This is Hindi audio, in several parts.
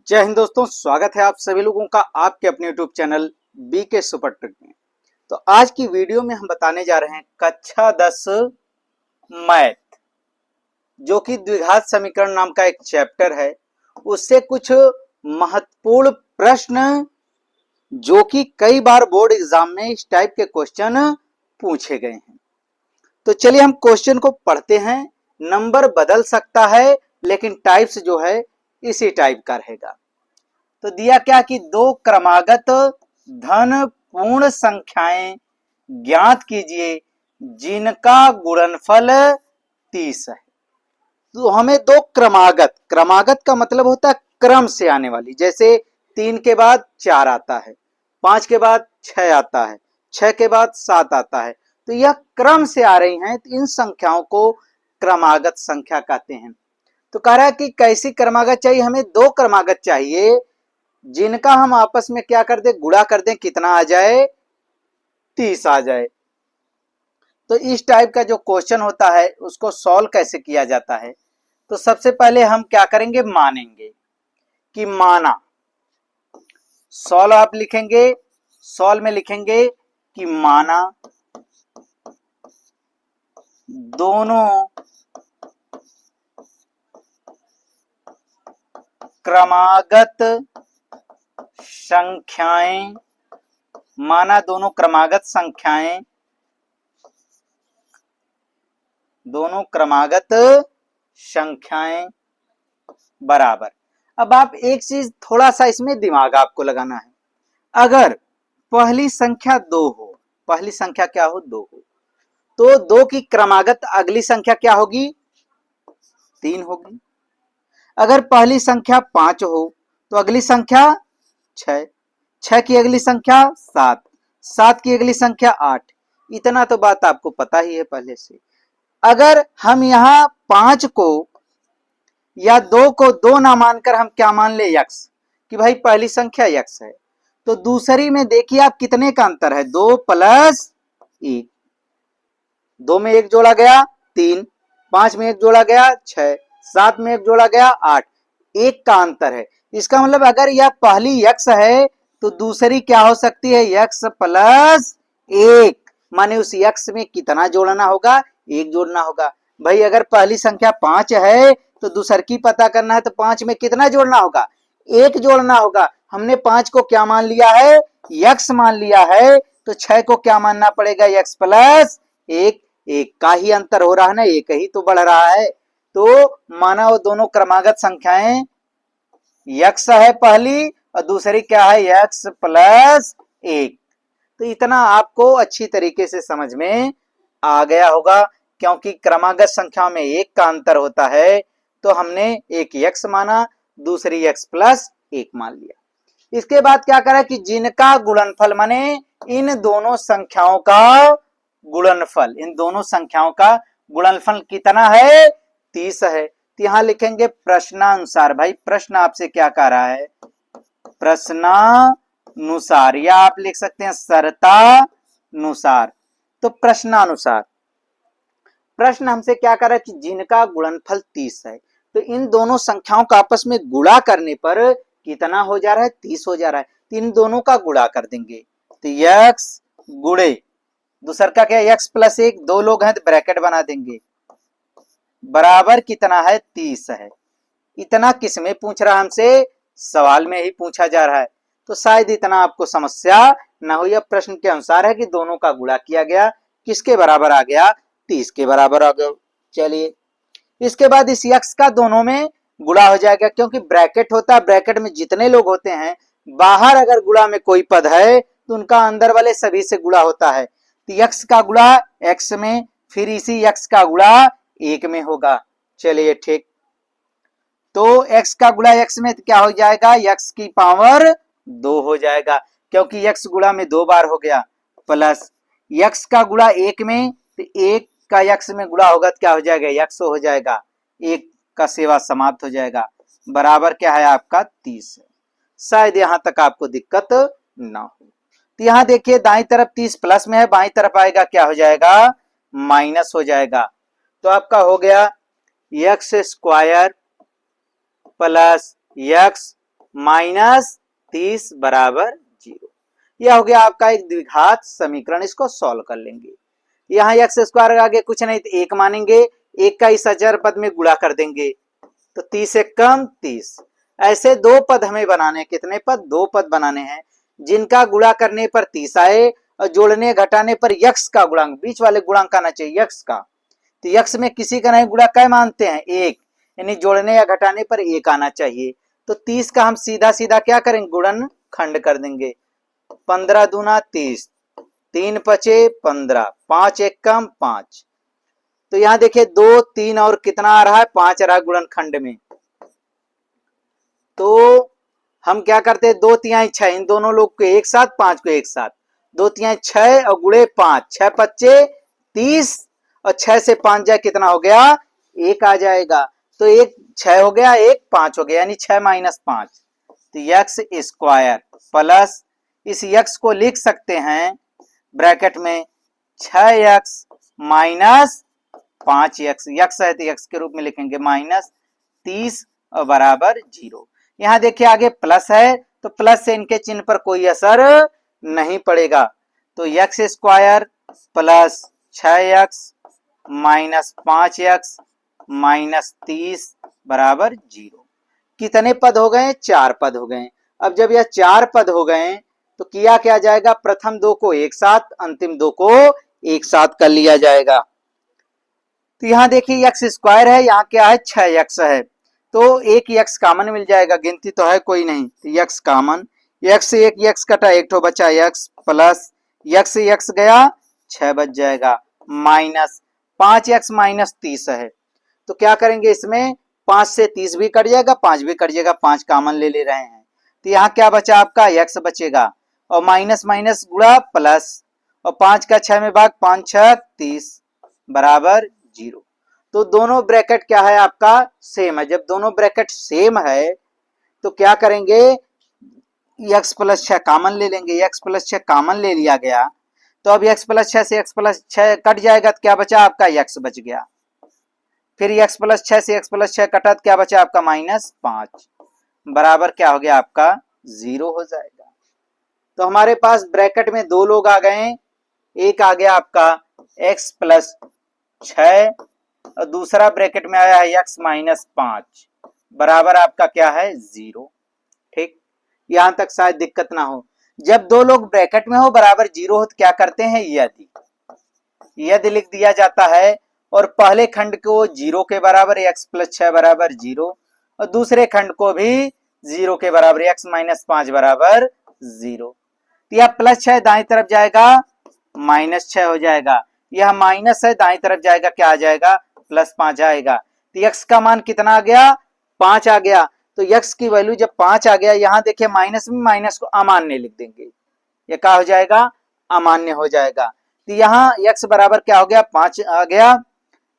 जय हिंद दोस्तों, स्वागत है आप सभी लोगों का आपके अपने YouTube channel BK super trick में। तो आज की वीडियो में हम बताने जा रहे हैं कक्षा 10 मैथ, जो कि द्विघात समीकरण नाम का एक चैप्टर है। उससे कुछ महत्वपूर्ण प्रश्न जो कि कई बार बोर्ड एग्जाम में इस टाइप के क्वेश्चन पूछे गए हैं। तो चलिए हम क्वेश्चन को पढ़ते हैं। नंबर बदल सकता है लेकिन टाइप्स जो है इसी टाइप का रहेगा। तो दिया क्या कि दो क्रमागत धन पूर्ण संख्याएं ज्ञात कीजिए जिनका गुणनफल 30 है। तो हमें दो क्रमागत का मतलब होता है क्रम से आने वाली, जैसे 3 के बाद 4 आता है, 5 के बाद 6 आता है, 6 के बाद 7 आता है। तो यह क्रम से आ रही हैं, तो इन संख्याओं को क्रमागत संख्या कहते हैं। तो कह रहा है कि कैसी क्रमागत चाहिए, हमें दो क्रमागत चाहिए जिनका हम आपस में क्या कर दें, गुणा कर दें, कितना आ जाए, 30 आ जाए। तो इस टाइप का जो क्वेश्चन होता है उसको सॉल्व कैसे किया जाता है। तो सबसे पहले हम क्या करेंगे, मानेंगे कि माना। सॉल्व आप लिखेंगे, सॉल्व में लिखेंगे कि माना दोनों क्रमागत संख्याएं, माना दोनों क्रमागत संख्याएं, दोनों क्रमागत संख्याएं बराबर। अब आप एक चीज थोड़ा सा इसमें दिमाग आपको लगाना है। अगर पहली संख्या 2 हो, पहली संख्या क्या हो, 2 हो, तो 2 की क्रमागत अगली संख्या क्या होगी, 3 होगी। अगर पहली संख्या 5 हो तो अगली संख्या 6, 6 की अगली संख्या 7, 7 की अगली संख्या 8। इतना तो बात आपको पता ही है पहले से। अगर हम यहां 5 को या 2 को 2 ना मानकर हम क्या मान ले, यक्स, कि भाई पहली संख्या यक्स है, तो दूसरी में देखिए आप कितने का अंतर है, 2 प्लस 1। 2 में 1 जोड़ा गया 3, 5 में 1 जोड़ा गया 6, 7 में 1 जोड़ा गया 8, 1 का अंतर है। इसका मतलब अगर यह पहली यक्स है तो दूसरी क्या हो सकती है, यक्स प्लस 1। माने उस यक्स में कितना जोड़ना होगा, 1 जोड़ना होगा। भाई अगर पहली संख्या 5 है तो दूसर की पता करना है तो 5 में कितना जोड़ना होगा, 1 जोड़ना होगा। हमने 5 को क्या मान लिया है, यक्स मान लिया है, तो 6 को क्या मानना पड़ेगा, यक्स प्लस 1। 1 का ही अंतर हो रहा है ना, 1 ही तो बढ़ रहा है। तो माना वो दोनों क्रमागत संख्याएं यक्स है पहली और दूसरी क्या है, यक्स प्लस 1। तो इतना आपको अच्छी तरीके से समझ में आ गया होगा, क्योंकि क्रमागत संख्याओं में 1 का अंतर होता है। तो हमने एक यक्स माना, दूसरी यक्स प्लस 1 मान लिया। इसके बाद क्या करा कि जिनका गुणनफल, माने इन दोनों संख्याओं का गुणनफल, इन दोनों संख्याओं का गुणनफल कितना है, 30 है। तो यहां लिखेंगे प्रश्नानुसार। भाई प्रश्न आपसे क्या कह रहा है, प्रश्नानुसार, या आप लिख सकते हैं शर्तानुसार। तो प्रश्नानुसार, प्रश्न हमसे क्या कर रहा है कि जिनका गुणनफल 30 है, तो इन दोनों संख्याओं का आपस में गुणा करने पर कितना हो जा रहा है, 30 हो जा रहा है। तो इन दोनों का गुणा कर देंगे, तो यक्स गुणे दूसर का क्या, यक्स प्लस 1, 2 लोग हैं तो ब्रैकेट बना देंगे, बराबर कितना है, 30 है। इतना किस में पूछ रहा है हमसे, सवाल में ही पूछा जा रहा है। तो शायद इतना आपको समस्या ना हो। यह प्रश्न के अनुसार है कि दोनों का गुणा किया गया, किसके बराबर आ गया, 30 के बराबर आ गया। चलिए इसके बाद इस यक्स का दोनों में गुणा हो जाएगा, क्योंकि ब्रैकेट होता है, ब्रैकेट में जितने लोग होते हैं, बाहर अगर गुणा में कोई पद है तो उनका अंदर वाले सभी से गुणा होता है। तो यक्स का गुणा एक्स में, फिर इसी यक्स का गुणा 1 में होगा। चलिए ठीक, तो x का गुणा x में तो क्या हो जाएगा, x की पावर 2 हो जाएगा, क्योंकि x गुणा में 2 बार हो गया, प्लस x का गुणा 1 में, तो 1 का x में गुणा होगा तो क्या हो जाएगा, x हो जाएगा, 1 का सेवा समाप्त हो जाएगा, बराबर क्या है आपका 30 है। शायद यहां तक आपको दिक्कत ना हो। तो यहां देखिए दाई तरफ 30 प्लस में है, बाई तरफ आएगा क्या हो जाएगा, माइनस हो जाएगा। तो आपका हो गया x स्क्वायर प्लस यक्स -30 बराबर 0। यह हो गया आपका एक द्विघात समीकरण। इसको सॉल्व कर लेंगे। यहाँ एक्स स्क्वायर आगे कुछ नहीं तो 1 मानेंगे, 1 का इस अचर पद में गुणा कर देंगे तो 30 से कम 30। ऐसे दो पद हमें बनाने, कितने पद? 2 पद बनाने हैं जिनका गुणा करने पर 30 आए और जोड़ने घटाने पर यक्स का गुणांक, बीच वाले गुणांक आना चाहिए यक्स का। तो यक्स में किसी का नहीं गुणा कै मानते हैं? 1, यानी जोड़ने या घटाने पर 1 आना चाहिए। तो 30 का हम सीधा सीधा क्या करेंगे? गुणन खंड कर देंगे। 15 दूना 30, 3 पचे 15, 5 एक कम 5। तो यहां देखिए 2, 3 और कितना आ रहा है? 5 आ रहा है गुणन खंड में। तो हम क्या करते हैं? 2 तिहाई 6, इन दोनों लोग को एक साथ, 5 को एक साथ, 2 तिहाई 6 और गुणे 5, 6 पच्चे 30 और 6 से 5 जाए कितना हो गया? 1 आ जाएगा। तो 1 6 हो गया, 1 5 हो गया, यानी 6 - 5। तो यक्स स्क्वायर प्लस इस यक्स को लिख सकते हैं ब्रैकेट में 6x माइनस 5x, यक्स है तो यक्स के रूप में लिखेंगे -30 और बराबर 0। यहां देखिए आगे प्लस है तो प्लस से इनके चिन्ह पर कोई असर नहीं पड़ेगा। तो x square plus 6x minus 5x minus 30 बराबर 0। कितने पद हो गए? 4 पद हो गए। अब जब यह 4 पद हो गए तो किया क्या जाएगा? प्रथम 2 को एक साथ, अंतिम 2 को एक साथ कर लिया जाएगा। तो यहां देखिए एक्स स्क्वायर है, यहाँ क्या है? 6x है, तो एक x कॉमन मिल जाएगा, गिनती तो है कोई नहीं, तो x कॉमन, x से एक x कटा, एक ठो बचा x प्लस x से x गया 6 बच जाएगा, माइनस 5x माइनस 30 है। तो क्या करेंगे इसमें? 5 से 30 भी कट जाएगा, 5 भी कट जाएगा, 5 कॉमन ले ले रहे हैं। तो यहाँ क्या बचा आपका? x बचेगा और माइनस माइनस गुणा प्लस, और 5 का 6 में भाग, 5 6 30 बराबर 0। तो दोनों ब्रैकेट क्या है आपका? सेम है। जब दोनों ब्रैकेट सेम है तो क्या करेंगे? x प्लस 6 कॉमन ले लेंगे, x प्लस 6 कॉमन ले लिया गया तो अब x प्लस 6 से x प्लस 6 कट जाएगा तो क्या बचा आपका? x बच गया। फिर x प्लस 6 से x प्लस 6 कटा तो क्या बचा आपका? -5 बराबर क्या हो गया आपका? 0 हो जाएगा। तो हमारे पास ब्रैकेट में दो लोग आ गए, एक आ गया आपका x प्लस 6 और दूसरा ब्रैकेट में आया है x माइनस 5 बराबर आपका क्या है? 0। ठीक, यहां तक शायद दिक्कत ना हो। जब दो लोग ब्रैकेट में हो बराबर 0 हो तो क्या करते हैं? यदि लिख दिया जाता है और पहले खंड को 0 के बराबर x प्लस 6 बराबर 0 और दूसरे खंड को भी 0 के बराबर x माइनस 5 बराबर 0। तो यह प्लस 6 दाएं तरफ जाएगा, -6 हो जाएगा, यह माइनस है दाएं तरफ जाएगा, क्या आ जाएगा? +5 आएगा। तो x का मान कितना आ गया? 5 आ गया। तो x की वैल्यू जब 5 आ गया, यहां देखिए माइनस में माइनस को अमान्य लिख देंगे, ये क्या हो जाएगा? अमान्य हो जाएगा। तो यहाँ x बराबर क्या हो गया? 5 आ गया।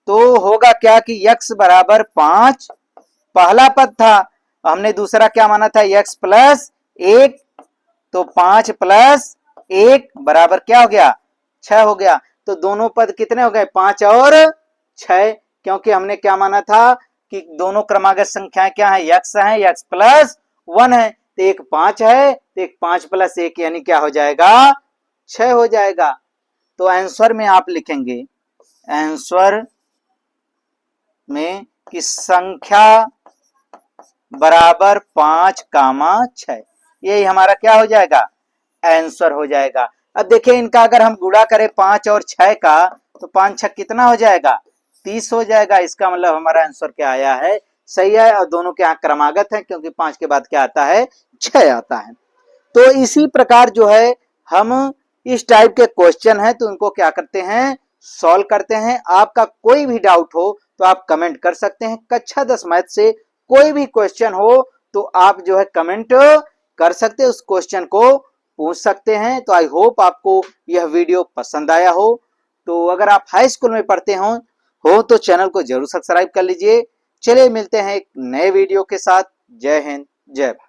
तो होगा क्या कि x बराबर 5 पहला पद था, हमने दूसरा क्या माना था? x प्लस 1, तो 5 प्लस 1 बराबर क्या हो गया? 6 हो गया। तो दोनों पद कितने हो गए? 5 और 6, क्योंकि हमने क्या माना था कि दोनों क्रमागत संख्याएं क्या है? x है, x प्लस 1 है, तो एक 5 है तो एक 5 प्लस 1 यानी क्या हो जाएगा? 6 हो जाएगा। तो आंसर में आप लिखेंगे, आंसर में कि संख्या बराबर 5, 6, यही हमारा क्या हो जाएगा? आंसर हो जाएगा। अब देखिए इनका अगर हम गुणा करें 5 और 6 का तो 5 6 कितना हो जाएगा? 30 हो जाएगा। इसका मतलब हमारा आंसर क्या आया है? सही है। और दोनों के यहाँ क्रमागत है, क्योंकि 5 के बाद क्या आता है? 6 आता है। तो इसी प्रकार जो है हम इस टाइप के क्वेश्चन है तो उनको क्या करते हैं? सॉल्व करते हैं। आपका कोई भी डाउट हो तो आप कमेंट कर सकते हैं। कक्षा 10 मैथ से कोई भी क्वेश्चन हो तो आप जो है कमेंट कर सकते हैं, उस क्वेश्चन को पूछ सकते हैं। तो आई होप आपको यह वीडियो पसंद आया हो। तो अगर आप हाई स्कूल में पढ़ते हो तो चैनल को जरूर सब्सक्राइब कर लीजिए। चलिए मिलते हैं एक नए वीडियो के साथ। जय हिंद, जय भारत।